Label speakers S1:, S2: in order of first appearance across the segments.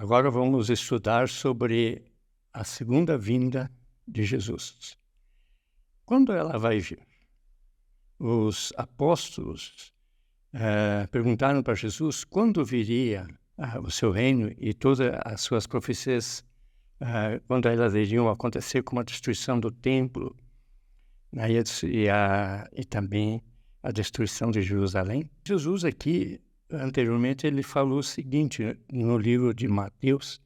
S1: Agora vamos estudar sobre a segunda vinda de Jesus. Quando ela vai vir? Os apóstolos perguntaram para Jesus quando viria o seu reino e todas as suas profecias, quando elas iriam acontecer, como a destruição do templo, né, e também a destruição de Jerusalém. Jesus aqui, anteriormente, ele falou o seguinte no livro de Mateus,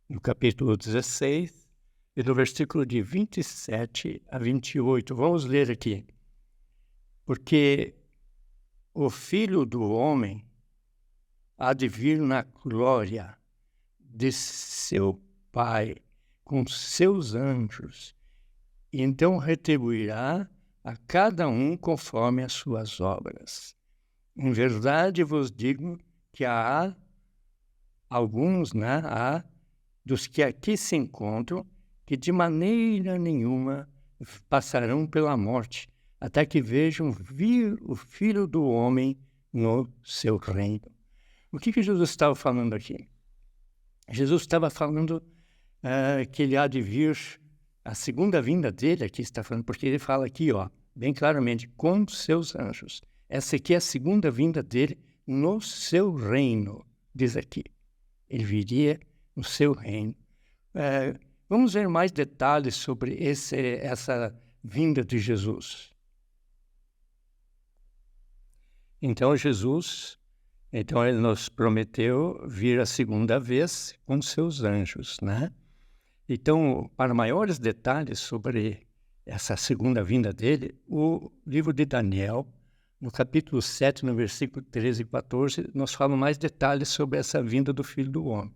S1: no capítulo 16, e no versículo de 27 a 28. Vamos ler aqui. Porque o Filho do Homem há de vir na glória de seu Pai com seus anjos, e então retribuirá a cada um conforme as suas obras. Em verdade vos digo que há alguns, há dos que aqui se encontram, que de maneira nenhuma passarão pela morte, até que vejam vir o Filho do Homem no seu reino. O que Jesus estava falando aqui? Jesus estava falando que ele há de vir, a segunda vinda dele, aqui está falando, porque ele fala aqui, bem claramente, com seus anjos. Essa aqui é a segunda vinda dele no seu reino, diz aqui. Ele viria no seu reino. Vamos ver mais detalhes sobre essa vinda de Jesus. Então, ele nos prometeu vir a segunda vez com seus anjos, né? Então, para maiores detalhes sobre essa segunda vinda dele, o livro de Daniel, no capítulo 7, no versículo 13 e 14, nos fala mais detalhes sobre essa vinda do Filho do Homem.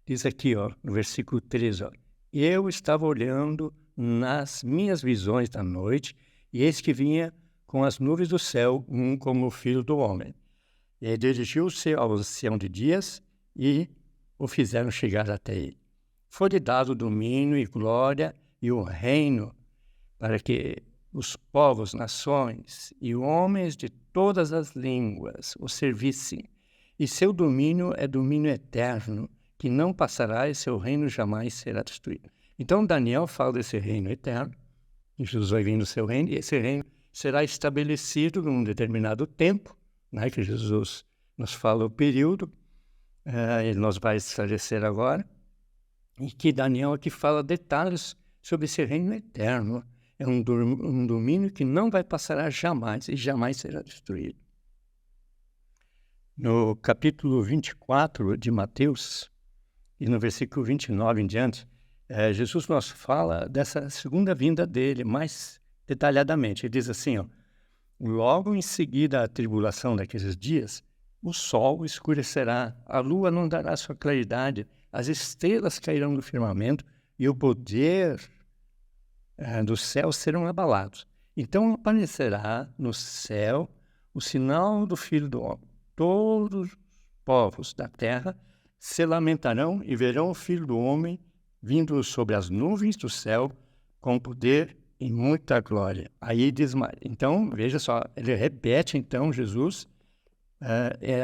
S1: Diz aqui, no versículo 13, eu estava olhando nas minhas visões da noite, e eis que vinha com as nuvens do céu, como o Filho do Homem. E dirigiu-se ao ancião de dias e o fizeram chegar até ele. Foi-lhe dado domínio e glória e o reino para que os povos, nações e homens de todas as línguas o servissem. E seu domínio é domínio eterno, que não passará e seu reino jamais será destruído. Então Daniel fala desse reino eterno, e Jesus vai vir no seu reino, e esse reino será estabelecido num determinado tempo, né, que Jesus nos fala o período, ele nos vai esclarecer agora, e que Daniel aqui fala detalhes sobre esse reino eterno. É um domínio que não vai passar jamais e jamais será destruído. No capítulo 24 de Mateus, e no versículo 29 em diante, Jesus nos fala dessa segunda vinda dele mais detalhadamente. Ele diz assim, logo em seguida à tribulação daqueles dias, o sol escurecerá, a lua não dará sua claridade, as estrelas cairão do firmamento e o poder dos céus serão abalados. Então aparecerá no céu o sinal do Filho do Homem. Todos os povos da terra se lamentarão e verão o Filho do Homem vindo sobre as nuvens do céu com poder e muita glória. Aí diz mais. Então, veja só, ele repete então, Jesus,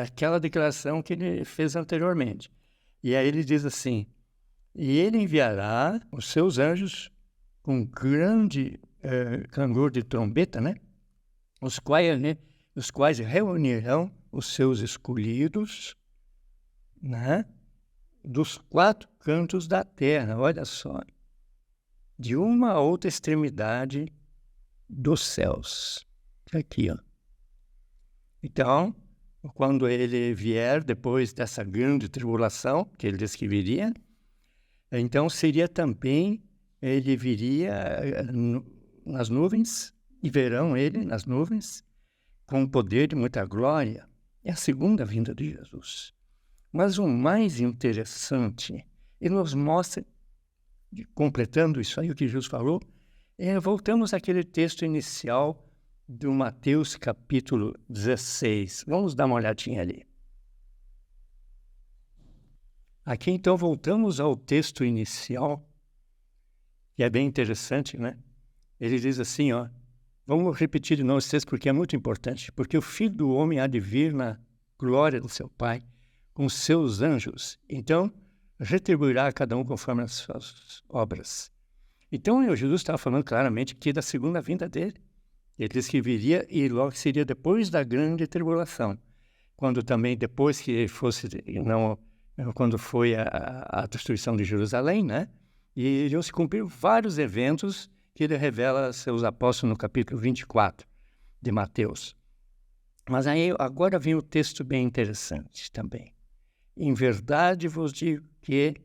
S1: aquela declaração que ele fez anteriormente. E aí ele diz assim, e ele enviará os seus anjos com grande clangor de trombeta, né? Os quais reunirão os seus escolhidos, né? Dos quatro cantos da terra, olha só, de uma a outra extremidade dos céus. Aqui, Então, quando ele vier, depois dessa grande tribulação, que ele disse que viria, então seria também, ele viria nas nuvens, e verão ele nas nuvens, com poder de muita glória. É a segunda vinda de Jesus. Mas o mais interessante, ele nos mostra, completando isso aí, o que Jesus falou, voltamos àquele texto inicial do Mateus capítulo 16. Vamos dar uma olhadinha ali. Aqui, então, voltamos ao texto inicial, que é bem interessante, né? Ele diz assim, vamos repetir de novo esse texto porque é muito importante, porque o Filho do Homem há de vir na glória do seu Pai, com seus anjos. Então, retribuirá a cada um conforme as suas obras. Então, Jesus estava falando claramente que da segunda vinda dele. Ele disse que viria e logo seria depois da grande tribulação. Quando também, depois que fosse, quando foi a destruição de Jerusalém, né? E iriam se cumprir vários eventos que ele revela a seus apóstolos no capítulo 24 de Mateus. Mas aí, agora vem o texto bem interessante também. Em verdade vos digo que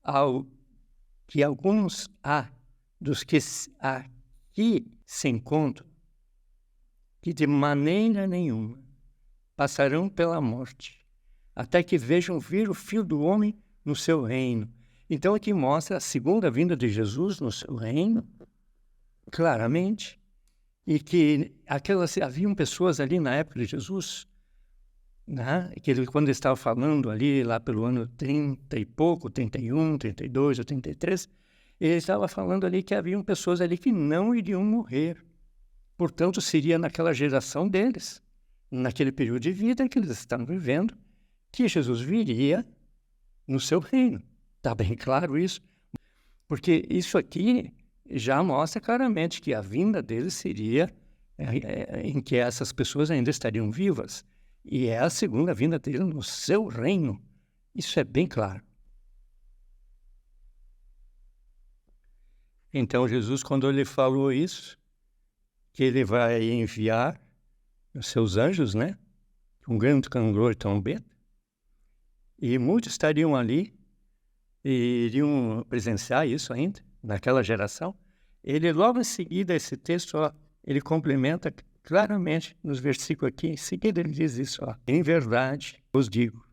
S1: alguns há dos que aqui se encontram que de maneira nenhuma passarão pela morte, até que vejam vir o Filho do Homem no seu reino. Então aqui mostra a segunda vinda de Jesus no seu reino, claramente, e que haviam pessoas ali na época de Jesus, né, que ele, quando ele estava falando ali, lá pelo ano 30 e pouco, 31, 32 ou 33, ele estava falando ali que haviam pessoas ali que não iriam morrer. Portanto, seria naquela geração deles, naquele período de vida que eles estavam vivendo, que Jesus viria no seu reino. Está bem claro isso? Porque isso aqui já mostra claramente que a vinda dele seria em que essas pessoas ainda estariam vivas. E é a segunda vinda dele no seu reino. Isso é bem claro. Então, Jesus, quando ele falou isso, que ele vai enviar os seus anjos, né? Um grande cantor e trombeta, e muitos estariam ali e iriam presenciar isso ainda, naquela geração. Ele, logo em seguida, esse texto, ele complementa claramente nos versículos aqui. Em seguida, ele diz isso, em verdade, vos digo,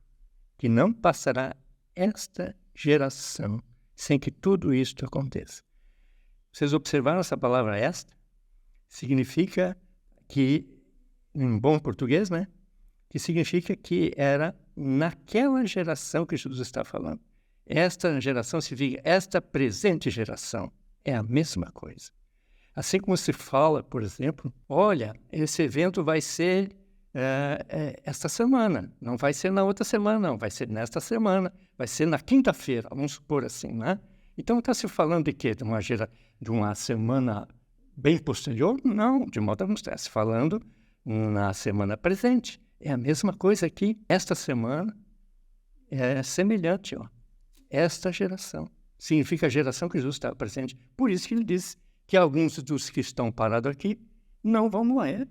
S1: que não passará esta geração sem que tudo isto aconteça. Vocês observaram essa palavra esta? Significa que, em bom português, né? Que significa que era naquela geração que Jesus está falando. Esta geração significa esta presente geração. É a mesma coisa. Assim como se fala, por exemplo, olha, esse evento vai ser esta semana, não vai ser na outra semana, não, vai ser nesta semana, vai ser na quinta-feira, vamos supor assim, né? Então está se falando de quê? De uma semana bem posterior? Não, de modo algum está se falando na semana presente. É a mesma coisa aqui. Esta semana é semelhante, esta geração. Significa a geração que Jesus está presente. Por isso que ele diz que alguns dos que estão parados aqui não vão morrer,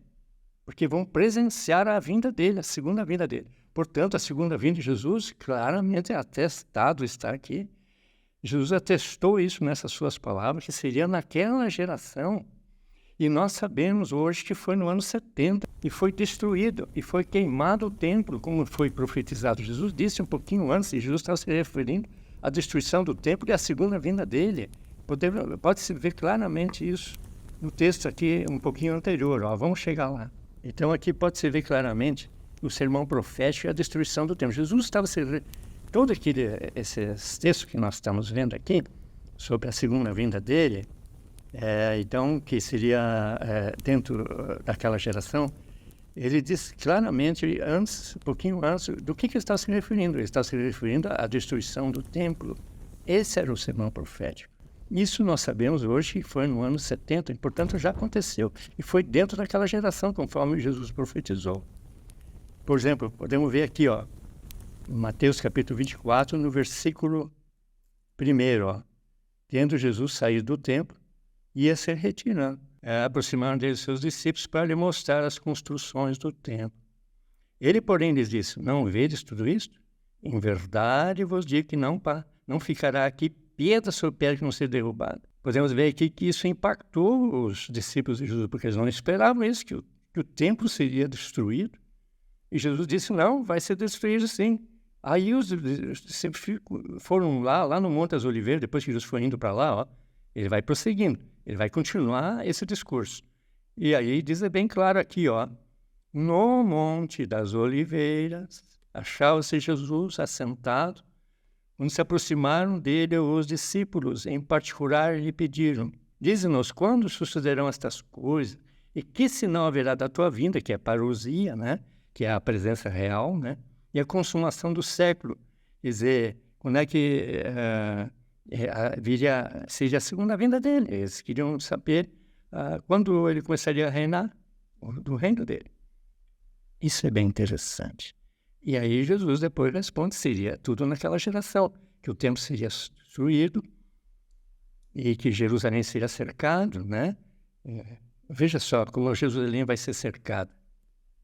S1: porque vão presenciar a vinda dele, a segunda vinda dele. Portanto, a segunda vinda de Jesus claramente é atestado, está aqui. Jesus atestou isso nessas suas palavras, que seria naquela geração. E nós sabemos hoje que foi no ano 70, e foi destruído, e foi queimado o templo, como foi profetizado. Jesus disse um pouquinho antes, e Jesus estava se referindo à destruição do templo e à segunda vinda dele. Pode-se ver claramente isso no texto aqui, um pouquinho anterior. Vamos chegar lá. Então aqui pode-se ver claramente o sermão profético e a destruição do templo. Jesus estava todo esses textos que nós estamos vendo aqui, sobre a segunda vinda dele, então, que seria dentro daquela geração, ele diz claramente, um pouquinho antes, do que ele está se referindo. Ele está se referindo à destruição do templo. Esse era o sermão profético. Isso nós sabemos hoje que foi no ano 70, e, portanto, já aconteceu. E foi dentro daquela geração, conforme Jesus profetizou. Por exemplo, podemos ver aqui, Mateus capítulo 24, no versículo 1, tendo Jesus saído do templo, ia se retirando. Aproximaram dele seus discípulos para lhe mostrar as construções do templo. Ele, porém, lhes disse, não vedes tudo isto? Em verdade vos digo que não ficará aqui pedra sobre pedra que não seja derrubada. Podemos ver aqui que isso impactou os discípulos de Jesus, porque eles não esperavam isso, que o templo seria destruído. E Jesus disse, não, vai ser destruído sim. Aí os discípulos foram lá no Monte das Oliveiras, depois que Jesus foi indo para lá, ele vai prosseguindo, ele vai continuar esse discurso. E aí diz bem claro aqui, no Monte das Oliveiras, achava-se Jesus assentado. Quando se aproximaram dele, os discípulos, em particular, lhe pediram, dize-nos quando sucederão estas coisas e que sinal haverá da tua vinda, que é a parousia, né? Que é a presença real, né? E a consumação do século. Quer dizer, quando é que seja a segunda vinda dele. Eles queriam saber quando ele começaria a reinar do reino dele. Isso é bem interessante. E aí Jesus depois responde, seria tudo naquela geração, que o templo seria destruído e que Jerusalém seria cercado, né? Veja só como Jerusalém vai ser cercada.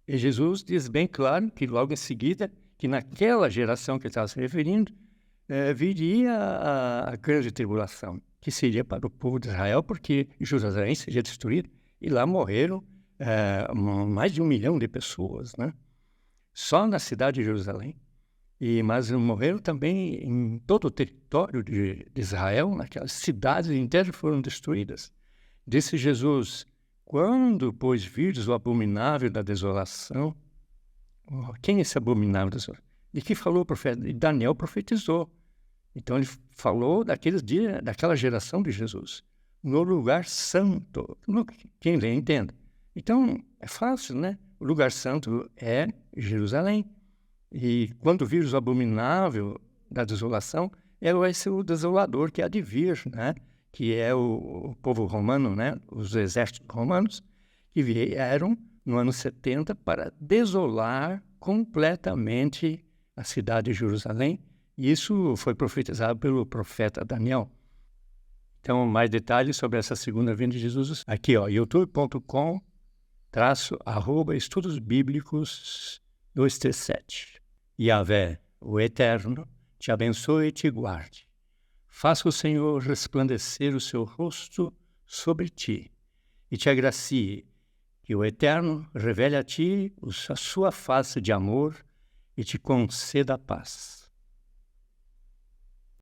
S1: E Jesus diz bem claro que logo em seguida, que naquela geração que ele estava se referindo, viria a grande tribulação, que seria para o povo de Israel, porque Jerusalém seria destruído, e lá morreram mais de 1 milhão de pessoas, né? Só na cidade de Jerusalém. Mas morreram também em todo o território de Israel, naquelas cidades inteiras foram destruídas. Disse Jesus, quando, pois, virdes o abominável da desolação, quem é esse abominável da desolação? De que falou o profeta? E Daniel profetizou. Então ele falou daqueles dias, daquela geração de Jesus, no lugar santo. Quem lê, entende. Então, é fácil, né? O lugar santo é Jerusalém. E quando o vírus abominável da desolação, vai ser o desolador que há de vir, né? Que é o povo romano, né? Os exércitos romanos, que vieram no ano 70 para desolar completamente a cidade de Jerusalém. E isso foi profetizado pelo profeta Daniel. Então, mais detalhes sobre essa segunda vinda de Jesus aqui, youtube.com/Estudos Bíblicos 237. Yahvé, o Eterno, te abençoe e te guarde. Faça o Senhor resplandecer o seu rosto sobre ti e te agracie, que o Eterno revele a ti a sua face de amor e te conceda a paz.